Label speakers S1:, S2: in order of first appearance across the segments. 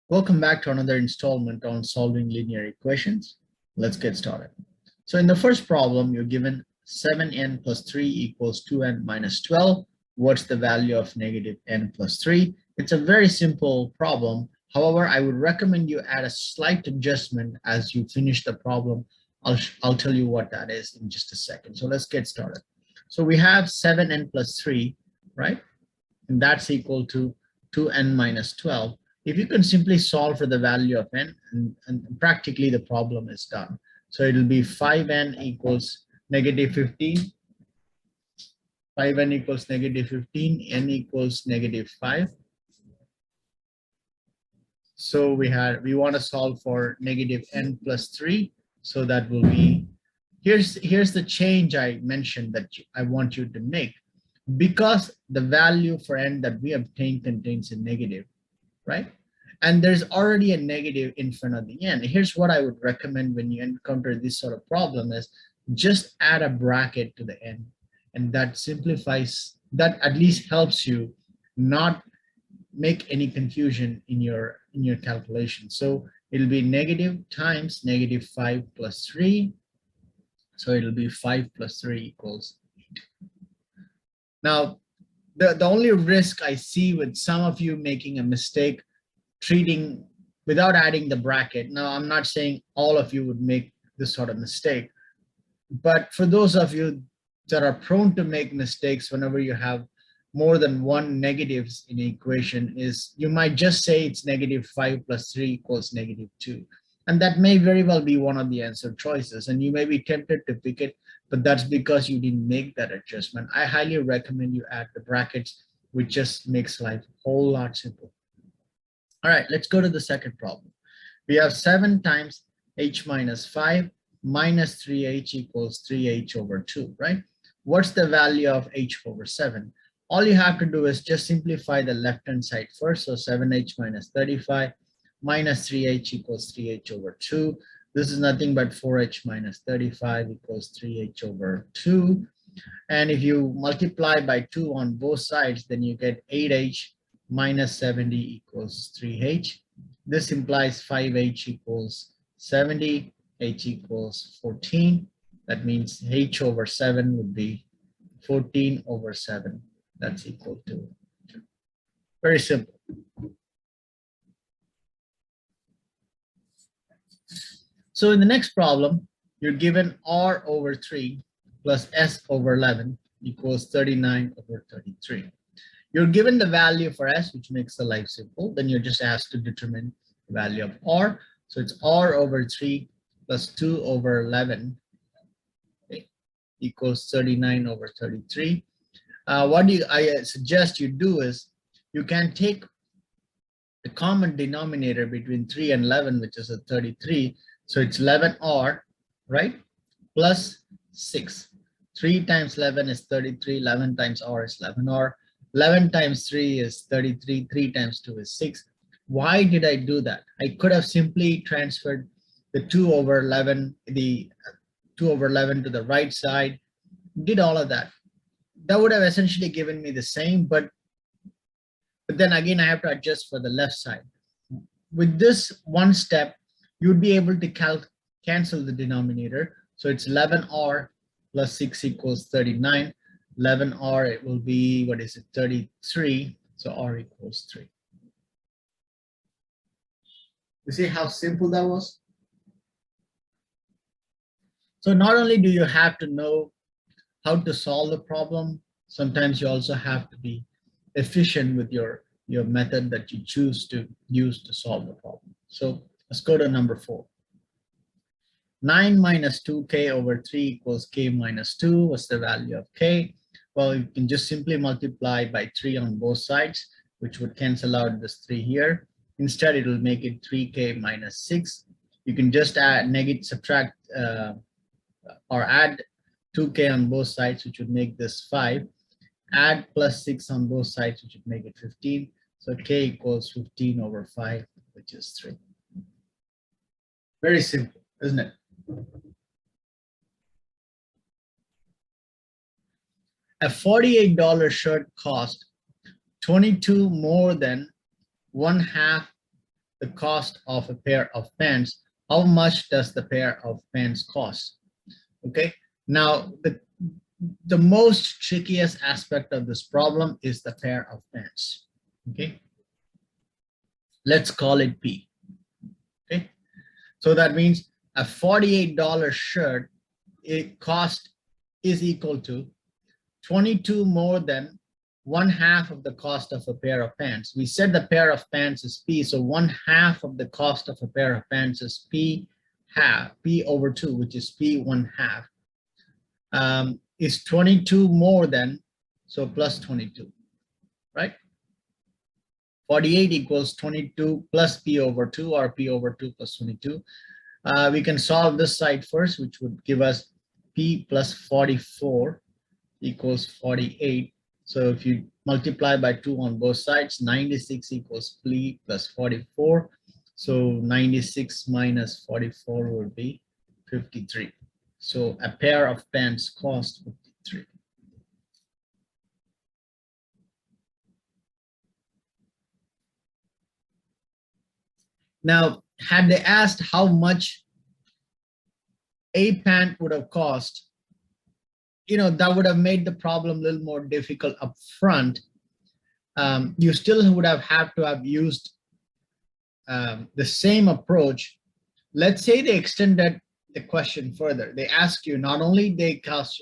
S1: Welcome back to another installment on solving linear equations. Let's get started. So in the first problem, you're given 7n plus 3 equals 2n minus 12. What's the value of negative n plus 3? It's a very simple problem. However, I would recommend you add a slight adjustment as you finish the problem. I'll tell you what that is in just a second. So let's get started. So we have 7n plus 3, right? And that's equal to 2n minus 12. If you can simply solve for the value of n, and practically the problem is done. So it'll be 5n equals negative 15, 5n equals negative 15, n equals negative 5. So we want to solve for negative n plus 3. So that will be, here's the change I mentioned that I want you to make. Because the value for n that we obtain contains a negative, right? And there's already a negative in front of the n. Here's what I would recommend when you encounter this sort of problem is just add a bracket to the n. And that simplifies, that at least helps you not make any confusion in your calculation. So it'll be negative times negative 5 plus 3. So it'll be 5 plus 3 equals 8. Now, the only risk I see with some of you making a mistake treating without adding the bracket. Now, I'm not saying all of you would make this sort of mistake, but for those of you that are prone to make mistakes whenever you have more than one negatives in an equation is you might just say it's negative 5 plus 3 equals negative 2. And that may very well be one of the answer choices. And you may be tempted to pick it, but that's because you didn't make that adjustment. I highly recommend you add the brackets, which just makes life a whole lot simpler. All right, let's go to the second problem. We have 7 times h minus 5 minus 3h equals 3h over 2, right? What's the value of h over 7? All you have to do is just simplify the left-hand side first. So 7h minus 35 minus 3h equals 3h over 2. This is nothing but 4h minus 35 equals 3h over 2. And if you multiply by 2 on both sides, then you get 8h minus 70 equals 3h. This implies 5h equals 70, h equals 14. That means h over 7 would be 14 over 7. That's equal to 2. Very simple. So in the next problem, you're given r over 3 plus s over 11 equals 39 over 33. You're given the value for s, which makes the life simple. Then you're just asked to determine the value of r. So it's r over 3 plus 2 over 11 equals 39 over 33. What I suggest you do is you can take the common denominator between 3 and 11, which is a 33. So it's 11r, right? Plus 6. 3 times 11 is 33. 11 times r is 11r. 11 times 3 is 33. 3 times 2 is 6. Why did I do that? I could have simply transferred the 2 over 11 to the right side, did all of that. That would have essentially given me the same, but then again, I have to adjust for the left side. With this one step, you would be able to cancel the denominator. So it's 11r plus 6 equals 39. 11r, it will be, what is it, 33. So r equals 3. You see how simple that was? So not only do you have to know how to solve the problem, sometimes you also have to be efficient with your method that you choose to use to solve the problem. So let's go to number 4. 9 minus 2k over 3 equals k minus 2. What's the value of k? Well, you can just simply multiply by 3 on both sides, which would cancel out this 3 here. Instead, it will make it 3k minus 6. You can just add, subtract, or add 2k on both sides, which would make this 5. Add plus 6 on both sides, which would make it 15. So k equals 15 over 5, which is 3. Very simple, isn't it? A $48 shirt cost 22 more than 1/2 the cost of a pair of pants, how much does the pair of pants cost? Okay, now the most trickiest aspect of this problem is the pair of pants. Okay, let's call it P. Okay, so that means a $48 shirt, it cost is equal to 22 more than 1/2 of the cost of a pair of pants. We said the pair of pants is P, so 1/2 of the cost of a pair of pants is P over 2, which is P 1/2. Is 22 more than, so plus 22, right? 48 equals 22 plus P over 2, or P over 2 plus 22. We can solve this side first, which would give us P plus 44 equals 48. So if you multiply by 2 on both sides, 96 equals P plus 44. So 96 minus 44 would be 53. So a pair of pants cost 53. Now, had they asked how much a pant would have cost, that would have made the problem a little more difficult up front. You still would have had to have used the same approach. Let's say they extended the question further. They asked you, not only they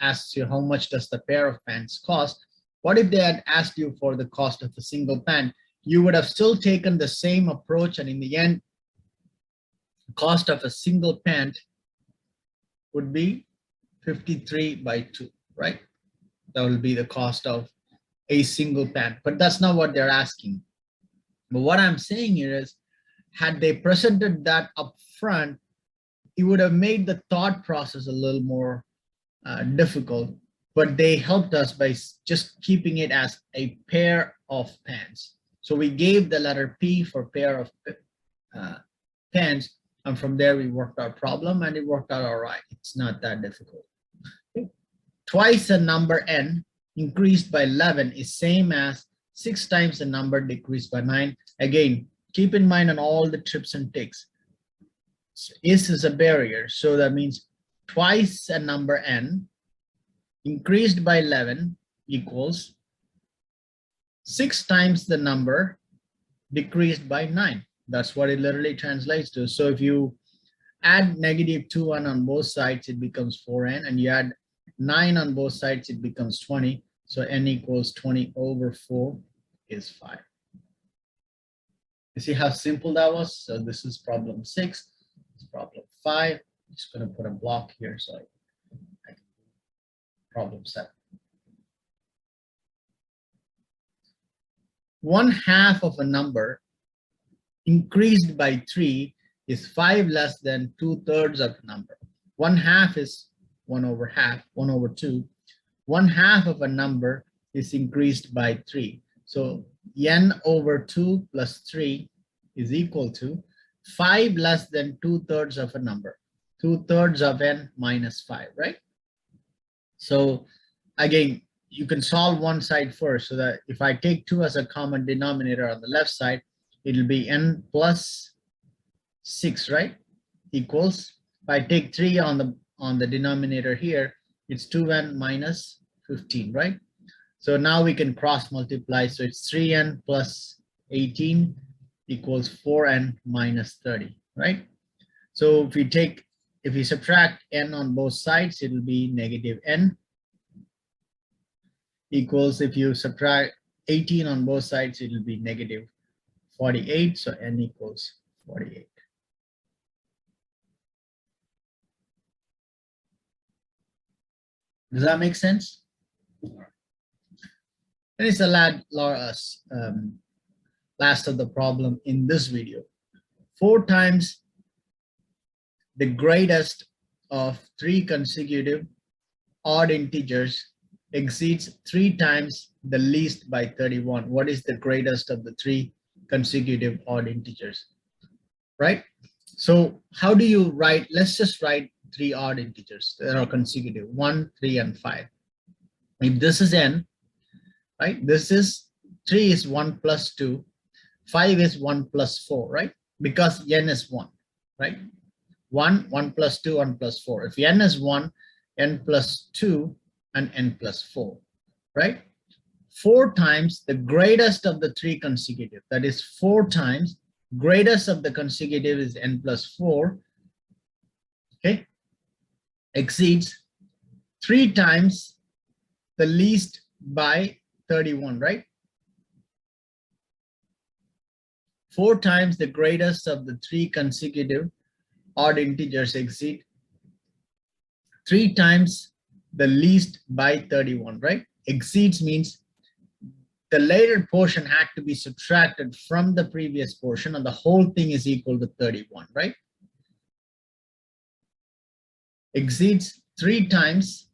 S1: asked you how much does the pair of pants cost, what if they had asked you for the cost of a single pant? You would have still taken the same approach, and in the end, the cost of a single pant would be 53 by 2, right? That will be the cost of a single pant, but that's not what they're asking. But what I'm saying here is, had they presented that up front, it would have made the thought process a little more difficult, but they helped us by just keeping it as a pair of pants. So we gave the letter P for pair of pants, and from there we worked our problem, and it worked out all right. It's not that difficult. Twice a number n increased by 11 is same as 6 times the number decreased by 9. Again, keep in mind on all the trips and ticks, is a barrier. So that means twice a number n increased by 11 equals 6 times the number decreased by 9. That's what it literally translates to. So if you add negative 2n on both sides, it becomes 4n, and you add 9 on both sides, it becomes 20. So n equals 20 over 4 is 5. You see how simple that was? So this is problem 6. It's problem 5. I'm just going to put a block here so I can problem 7. 1/2 of a number increased by 3 is 5 less than 2/3 of a number. 1/2 is 1 over half, 1 over 2. 1/2 of a number is increased by 3. So n over 2 plus 3 is equal to 5 less than 2/3 of a number. 2/3 of n minus 5, right? So again, you can solve one side first, so that if I take 2 as a common denominator on the left side, it'll be n plus 6, right? Equals, if I take 3 on the denominator here, it's 2n minus 15, right? So now we can cross multiply. So it's 3n plus 18 equals 4n minus 30, right? So if we subtract n on both sides, it'll be negative n equals, if you subtract 18 on both sides, it'll be negative 48. So n equals 48. Does that make sense? And it's the last of the problem in this video. 4 times the greatest of 3 consecutive odd integers exceeds 3 times the least by 31. What is the greatest of the 3 consecutive odd integers, right? So how do you write? Let's just write 3 odd integers that are consecutive, 1, 3, and 5. If this is n, right? This is 3 is 1 plus 2, 5 is 1 plus 4, right? because n is 1, right? 1, 1 plus 2, 1 plus 4. If n is 1, n plus 2, and n plus 4, right? 4 times the greatest of the 3 consecutive, that is 4 times greatest of the consecutive is n plus 4, okay, exceeds 3 times the least by 31, right? 4 times the greatest of the 3 consecutive odd integers exceed 3 times the least by 31, right? Exceeds means the later portion had to be subtracted from the previous portion and the whole thing is equal to 31, right? Exceeds 3 times,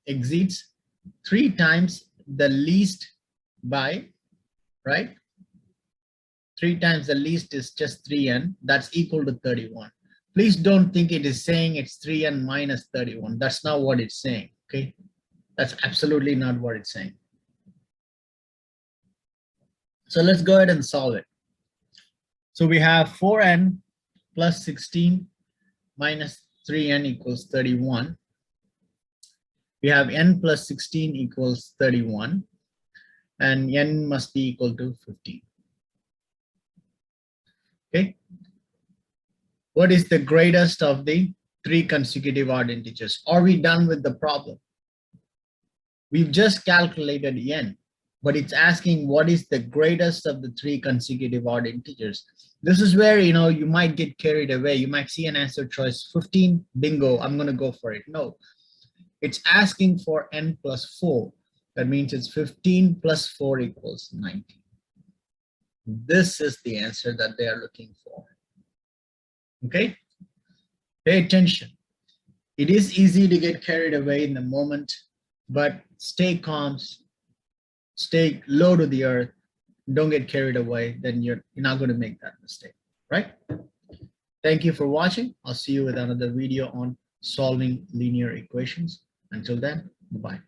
S1: exceeds 3 times the least by, right? 3 times the least is just 3n, that's equal to 31. Please don't think it is saying it's 3n minus 31. That's not what it's saying, okay? That's absolutely not what it's saying. So let's go ahead and solve it. So we have 4n plus 16 minus 3n equals 31. We have n plus 16 equals 31, and n must be equal to 15. Okay. What is the greatest of the 3 consecutive odd integers? Are we done with the problem? We've just calculated n, but it's asking what is the greatest of the 3 consecutive odd integers. This is where, you know, you might get carried away. You might see an answer choice 15, bingo, I'm going to go for it. No, it's asking for n plus 4. That means it's 15 plus 4 equals 19. This is the answer that they are looking for. Okay, pay attention. It is easy to get carried away in the moment, but stay calm, stay low to the earth, don't get carried away, then you're not going to make that mistake, right? Thank you for watching. I'll see you with another video on solving linear equations. Until then, bye-bye.